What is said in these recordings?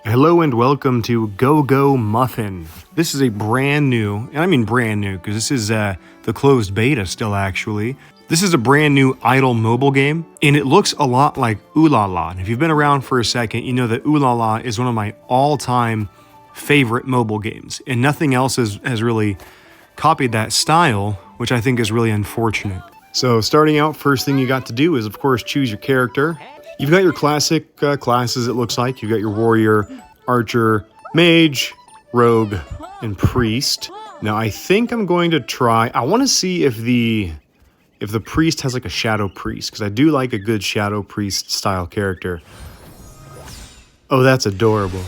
Hello and welcome to GoGoMuffin. This is a brand new, and I mean brand new because this is the closed beta still actually. This is a brand new idle mobile game, and it looks a lot like Ulala. And if you've been around for a second, you know that Ulala is one of my all-time favorite mobile games, and nothing else has really copied that style, which I think is really unfortunate. So starting out, first thing you got to do is, of course, choose your character. You've got your classic classes, it looks like. You've got your warrior, archer, mage, rogue, and priest. Now, I think I'm going to try... I want to see if the priest has like a shadow priest, because I do like a good shadow priest style character. Oh, that's adorable.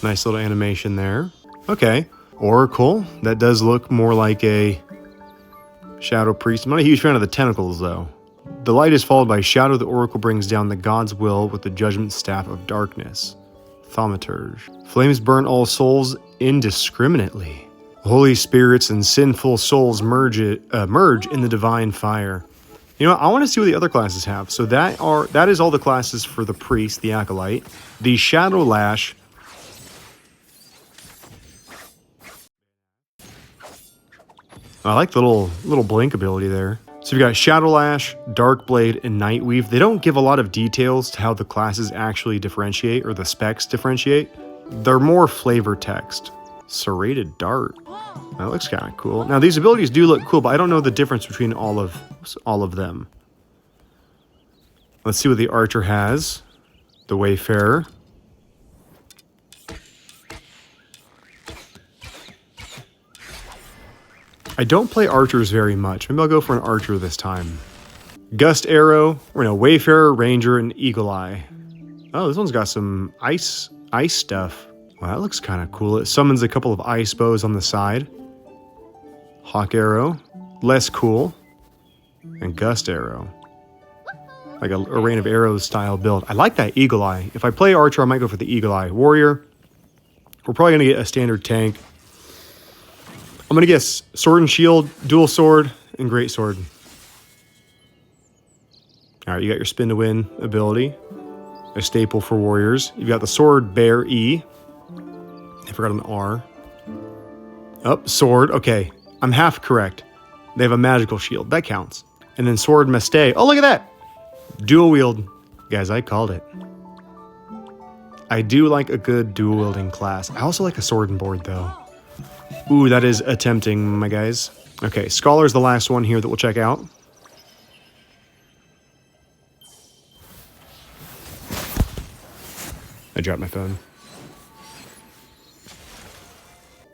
Nice little animation there. Okay. Oracle. That does look more like a shadow priest. I'm not a huge fan of the tentacles, though. The light is followed by shadow. The oracle brings down the god's will with the judgment staff of darkness. Thaumaturge. Flames burn all souls indiscriminately. Holy spirits and sinful souls merge in the divine fire. You know, I want to see what the other classes have. So that is all the classes for the priest, the acolyte. The shadow lash. I like the little blink ability there. So you've got Shadow Lash, Dark Blade, and Nightweave. They don't give a lot of details to how the classes actually differentiate or the specs differentiate. They're more flavor text. Serrated Dart. That looks kind of cool. Now these abilities do look cool, but I don't know the difference between all of them. Let's see what the Archer has. The Wayfarer. I don't play archers very much. Maybe I'll go for an archer this time. Gust Arrow, we're in a Wayfarer, Ranger, and Eagle Eye. Oh, this one's got some ice stuff. Well, that looks kind of cool. It summons a couple of ice bows on the side. Hawk Arrow, less cool. And Gust Arrow. Like a rain of arrows style build. I like that Eagle Eye. If I play archer, I might go for the Eagle Eye. Warrior, we're probably going to get a standard tank. I'm going to guess sword and shield, dual sword, and great sword. All right, you got your spin to win ability, a staple for warriors. You've got the sword bear E. I forgot an R. Oh, sword. Okay, I'm half correct. They have a magical shield. That counts. And then sword meste. Oh, look at that. Dual wield. Guys, I called it. I do like a good dual wielding class. I also like a sword and board, though. Ooh, that is tempting, my guys. Okay, Scholar's the last one here that we'll check out. I dropped my phone.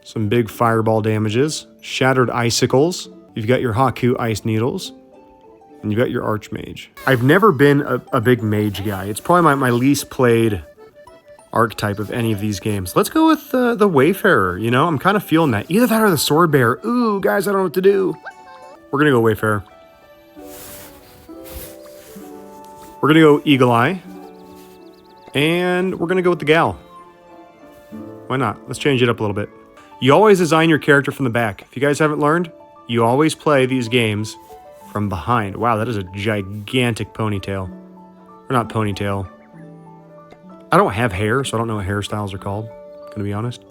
Some big fireball damages. Shattered icicles. You've got your Haku ice needles. And you've got your Archmage. I've never been a big mage guy. It's probably my least played archetype of any of these games. Let's go with the Wayfarer, you know? I'm kind of feeling that. Either that or the Sword Bearer. Ooh, guys, I don't know what to do. We're going to go Wayfarer. We're going to go Eagle Eye. And we're going to go with the Gal. Why not? Let's change it up a little bit. You always design your character from the back. If you guys haven't learned, you always play these games from behind. Wow, that is a gigantic ponytail. Or not ponytail. I don't have hair, so I don't know what hairstyles are called, gonna be honest.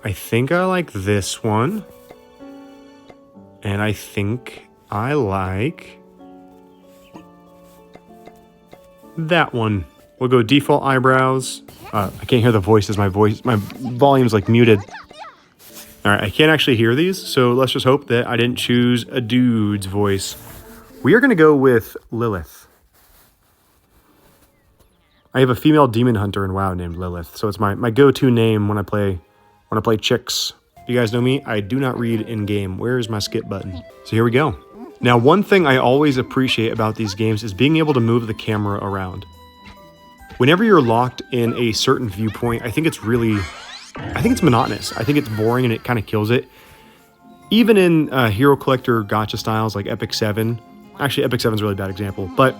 I think I like this one. And I think I like that one. We'll go default eyebrows. I can't hear the voices. My volume's like muted. All right, I can't actually hear these, so let's just hope that I didn't choose a dude's voice. We are gonna go with Lilith. I have a female demon hunter in WoW named Lilith, so it's my go-to name when I play chicks. You guys know me, I do not read in-game. Where is my skip button? So here we go. Now, one thing I always appreciate about these games is being able to move the camera around. Whenever you're locked in a certain viewpoint, I think it's monotonous. I think it's boring and it kind of kills it. Even in hero collector gacha styles like Epic 7, actually Epic 7 is a really bad example, but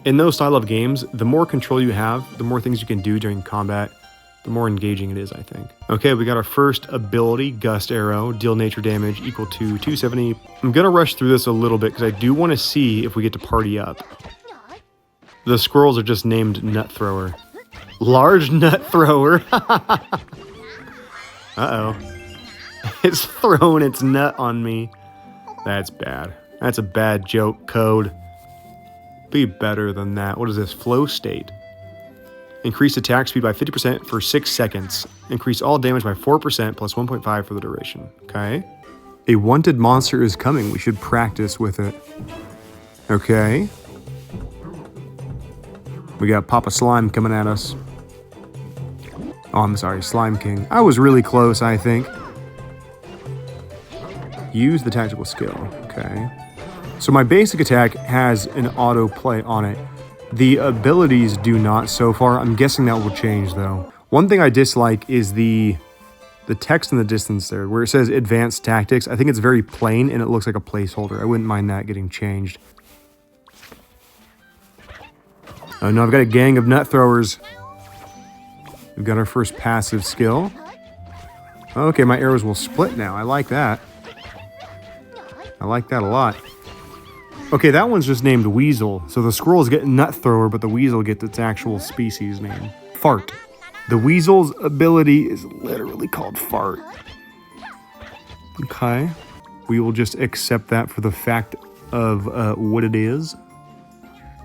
in those style of games, the more control you have, the more things you can do during combat, the more engaging it is, I think. Okay, we got our first ability, Gust Arrow, deal nature damage equal to 270. I'm gonna rush through this a little bit because I do want to see if we get to party up. The squirrels are just named Nut Thrower. Large Nut Thrower. Uh-oh. It's throwing its nut on me. That's bad. That's a bad joke code. Be better than that. What is this? Flow state. Increase attack speed by 50% for 6 seconds. Increase all damage by 4% plus 1.5 for the duration. Okay. A wanted monster is coming. We should practice with it. Okay. We got Papa Slime coming at us. Oh, I'm sorry. Slime King. I was really close, I think. Use the tactical skill. Okay. So my basic attack has an auto play on it. The abilities do not so far. I'm guessing that will change though. One thing I dislike is the text in the distance there where it says advanced tactics. I think it's very plain and it looks like a placeholder. I wouldn't mind that getting changed. Oh no, I've got a gang of nut throwers. We've got our first passive skill. Okay, my arrows will split now. I like that. I like that a lot. Okay, that one's just named Weasel. So the squirrels get Nut Thrower, but the weasel gets its actual species name. Fart. The weasel's ability is literally called Fart. Okay. We will just accept that for the fact of what it is.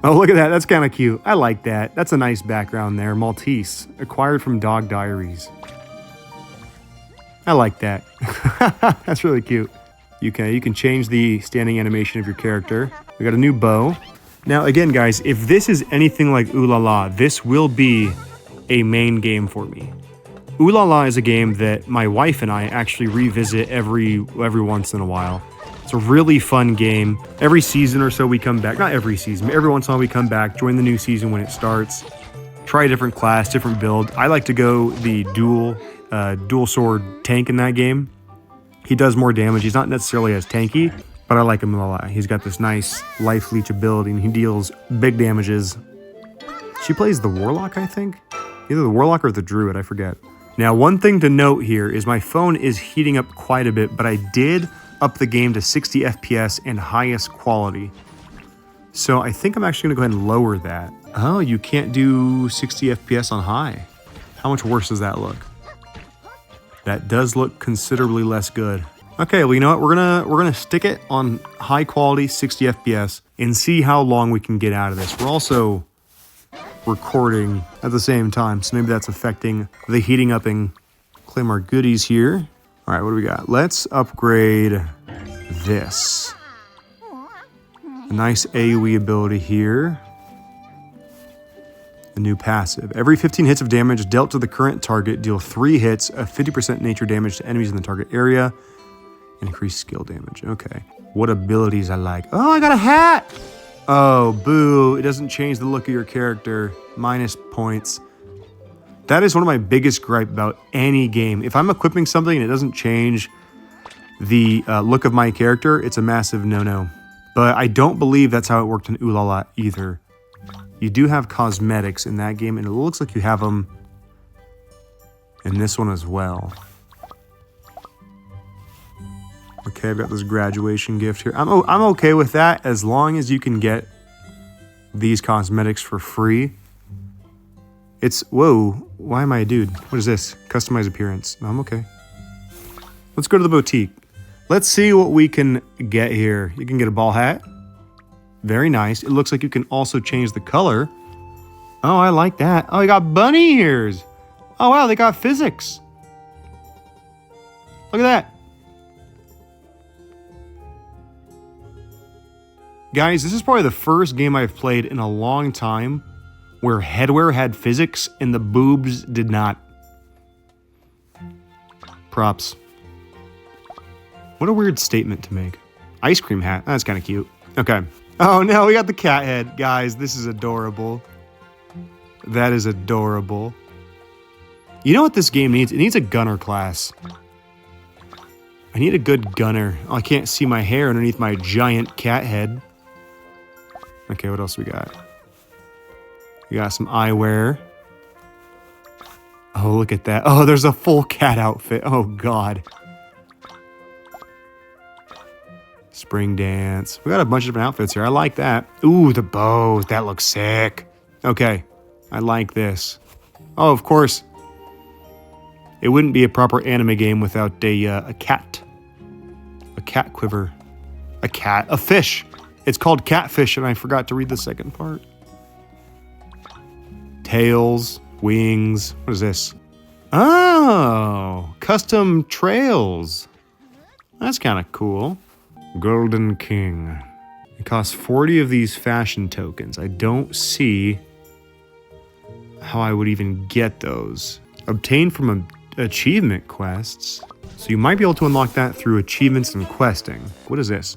Oh, look at that. That's kind of cute. I like that. That's a nice background there. Maltese. Acquired from Dog Diaries. I like that. That's really cute. You can change the standing animation of your character. We got a new bow. Now, again, guys, if this is anything like Ulala, this will be a main game for me. Ulala is a game that my wife and I actually revisit every once in a while. It's a really fun game. Every season or so we come back. Not every season, but every once in a while we come back, join the new season when it starts. Try a different class, different build. I like to go the dual sword tank in that game. He does more damage. He's not necessarily as tanky, but I like him a lot. He's got this nice life leech ability, and he deals big damages. She plays the Warlock, I think? Either the Warlock or the Druid, I forget. Now, one thing to note here is my phone is heating up quite a bit, but I did up the game to 60 FPS and highest quality. So I think I'm actually going to go ahead and lower that. Oh, you can't do 60 FPS on high. How much worse does that look? That does look considerably less good. Okay, well, you know what? We're gonna stick it on high quality 60 FPS and see how long we can get out of this. We're also recording at the same time, so maybe that's affecting the heating upping. Claim our goodies here. All right, what do we got? Let's upgrade this. A nice AoE ability here. A new passive. Every 15 hits of damage dealt to the current target, deal 3 hits of 50% nature damage to enemies in the target area. Increase skill damage. Okay. What abilities I like? Oh, I got a hat! Oh, boo. It doesn't change the look of your character. Minus points. That is one of my biggest gripe about any game. If I'm equipping something and it doesn't change the look of my character, it's a massive no-no. But I don't believe that's how it worked in Ulala either. You do have cosmetics in that game, and it looks like you have them in this one as well. Okay, I've got this graduation gift here. I'm okay with that as long as you can get these cosmetics for free. It's, whoa, why am I a dude? What is this? Customize appearance. No, I'm okay. Let's go to the boutique. Let's see what we can get here. You can get a ball hat. Very nice. It looks like you can also change the color. Oh, I like that. Oh, you got bunny ears. Oh, wow, they got physics. Look at that. Guys, this is probably the first game I've played in a long time where headwear had physics and the boobs did not. Props. What a weird statement to make. Ice cream hat. That's kind of cute. Okay. Oh no, we got the cat head. Guys, this is adorable. That is adorable. You know what this game needs? It needs a gunner class. I need a good gunner. Oh, I can't see my hair underneath my giant cat head. Okay, what else we got? We got some eyewear. Oh, look at that. Oh, there's a full cat outfit. Oh, God. Spring dance. We got a bunch of different outfits here. I like that. Ooh, the bow. That looks sick. Okay. I like this. Oh, of course. It wouldn't be a proper anime game without a cat. A cat quiver. A cat. A fish. It's called catfish, and I forgot to read the second part. Tails. Wings. What is this? Oh, custom trails. That's kind of cool. Golden King. It costs 40 of these fashion tokens. I don't see how I would even get those. Obtained from achievement quests. So you might be able to unlock that through achievements and questing. What is this?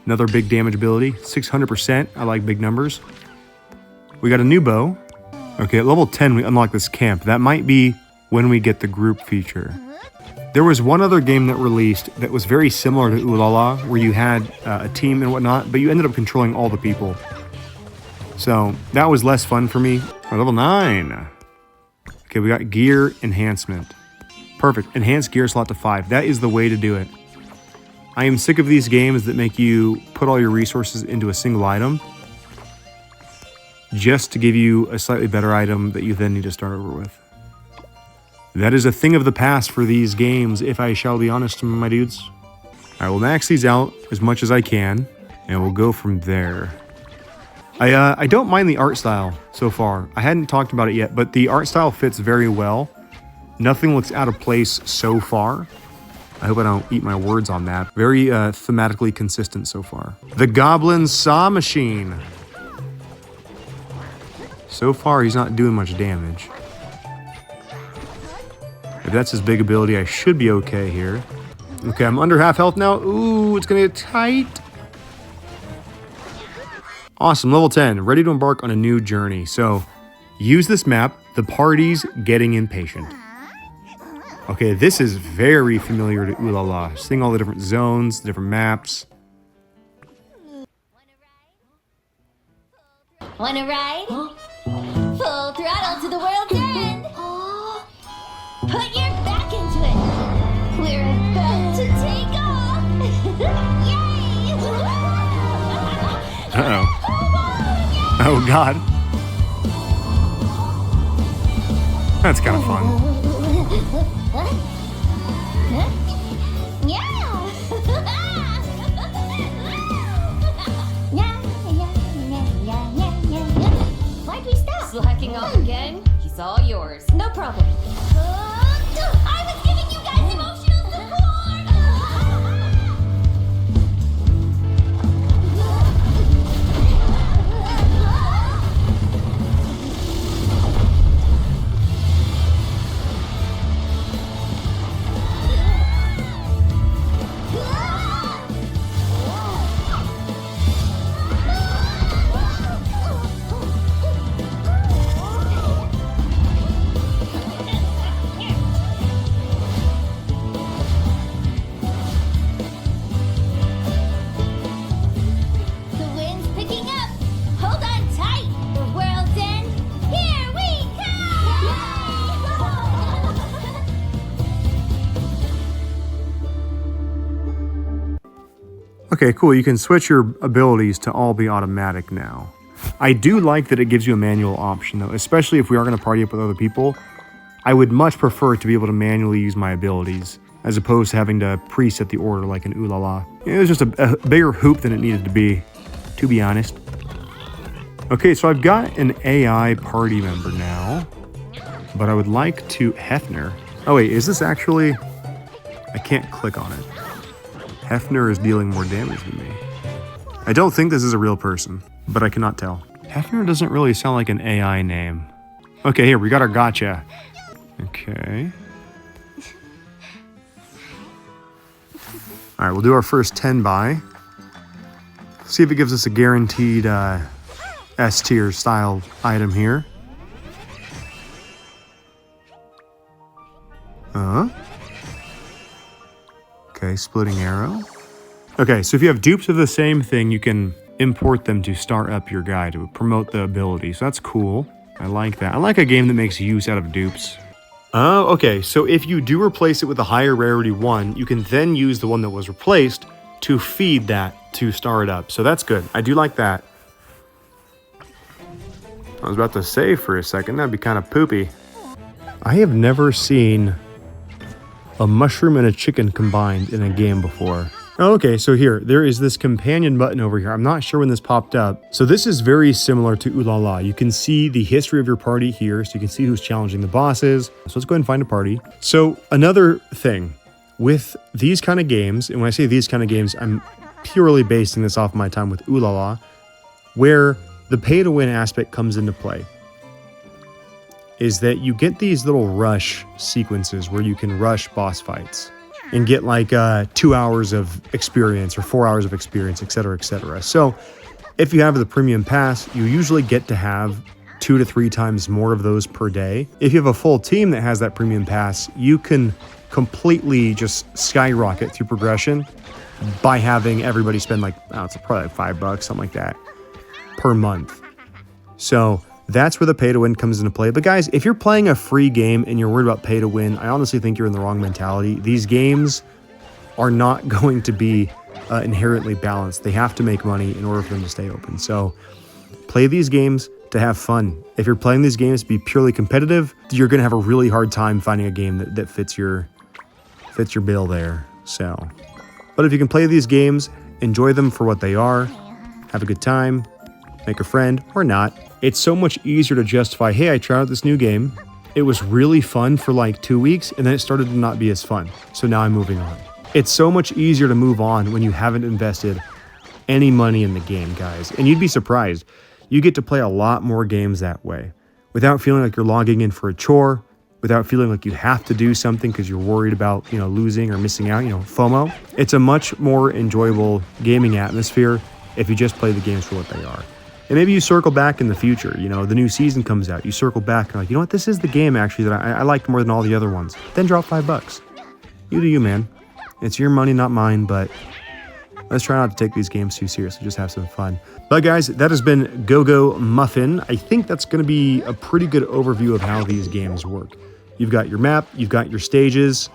Another big damage ability. 600%. I like big numbers. We got a new bow. Okay, at level 10 we unlock this camp. That might be when we get the group feature. There was one other game that released that was very similar to Ulala, where you had a team and whatnot, but you ended up controlling all the people. So that was less fun for me. Level 9. Okay, we got gear enhancement. Perfect. Enhanced gear slot to 5. That is the way to do it. I am sick of these games that make you put all your resources into a single item just to give you a slightly better item that you then need to start over with. That is a thing of the past for these games, if I shall be honest, my dudes. I will max these out as much as I can, and we'll go from there. I don't mind the art style so far. I hadn't talked about it yet, but the art style fits very well. Nothing looks out of place so far. I hope I don't eat my words on that. Very thematically consistent so far. The Goblin Saw Machine. So far, he's not doing much damage. If that's his big ability, I should be okay here. Okay, I'm under half health now. Ooh, it's gonna get tight. Awesome, level 10, ready to embark on a new journey. So, use this map. The party's getting impatient. Okay, this is very familiar to Ulala. Seeing all the different zones, different maps. Wanna ride? Full throttle to the world's end! Put your back into it! We're about to take off! Yay! Uh-oh. Oh, God. That's kind of fun. Why'd we stop? Slacking off again? He's all yours. No problem. I was giving you guys emotional support! Okay, cool. You can switch your abilities to all be automatic now. I do like that it gives you a manual option, though, especially if we are going to party up with other people. I would much prefer to be able to manually use my abilities, as opposed to having to preset the order like in Ulala. It was just a bigger hoop than it needed to be honest. Okay, so I've got an AI party member now, but I would like to... Hefner. Oh wait, is this actually... I can't click on it. Hefner is dealing more damage than me. I don't think this is a real person, but I cannot tell. Hefner doesn't really sound like an AI name. Okay, here, we got our Gacha. Okay. Alright, we'll do our first 10 buy. See if it gives us a guaranteed S tier style item here. Okay, splitting arrow. Okay, so if you have dupes of the same thing, you can import them to start up your guy to promote the ability. So that's cool. I like that. I like a game that makes use out of dupes. Oh, okay. So if you do replace it with a higher rarity one, you can then use the one that was replaced to feed that to star it up. So that's good. I do like that. I was about to say for a second, that'd be kind of poopy. I have never seen a mushroom and a chicken combined in a game before. Oh, okay, so here, there is this companion button over here. I'm not sure when this popped up. So this is very similar to Ulala. You can see the history of your party here, so you can see who's challenging the bosses. So let's go ahead and find a party. So another thing with these kind of games, and when I say these kind of games, I'm purely basing this off my time with Ulala, where the pay-to-win aspect comes into play, is that you get these little rush sequences where you can rush boss fights and get like 2 hours of experience or 4 hours of experience, etc., etc. So if you have the premium pass, you usually get to have 2 to 3 times more of those per day. If you have a full team that has that premium pass, you can completely just skyrocket through progression by having everybody spend like, it's probably like $5, something like that, per month. So that's where the pay to win comes into play. But guys, if you're playing a free game and you're worried about pay to win, I honestly think you're in the wrong mentality. These games are not going to be inherently balanced. They have to make money in order for them to stay open. So play these games to have fun. If you're playing these games to be purely competitive, you're going to have a really hard time finding a game that fits your bill there. So, but if you can play these games, enjoy them for what they are, have a good time, make a friend or not. It's so much easier to justify, hey, I tried out this new game. It was really fun for like 2 weeks, and then it started to not be as fun. So now I'm moving on. It's so much easier to move on when you haven't invested any money in the game, guys. And you'd be surprised. You get to play a lot more games that way without feeling like you're logging in for a chore, without feeling like you have to do something because you're worried about, losing or missing out, FOMO. It's a much more enjoyable gaming atmosphere if you just play the games for what they are. And maybe you circle back in the future, the new season comes out, you circle back and like, you know what, this is the game actually that I liked more than all the other ones. Then drop $5. You do you, man. It's your money, not mine, but let's try not to take these games too seriously, just have some fun. But guys, that has been GoGoMuffin. I think that's going to be a pretty good overview of how these games work. You've got your map, you've got your stages,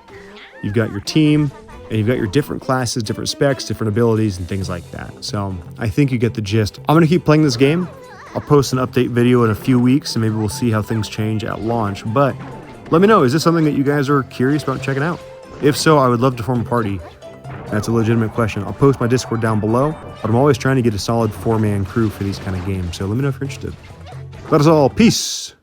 you've got your team, and you've got your different classes, different specs, different abilities, and things like that. So I think you get the gist. I'm going to keep playing this game. I'll post an update video in a few weeks, and maybe we'll see how things change at launch. But let me know, is this something that you guys are curious about checking out? If so, I would love to form a party. That's a legitimate question. I'll post my Discord down below, but I'm always trying to get a solid 4-man crew for these kind of games. So let me know if you're interested. That is all. Peace.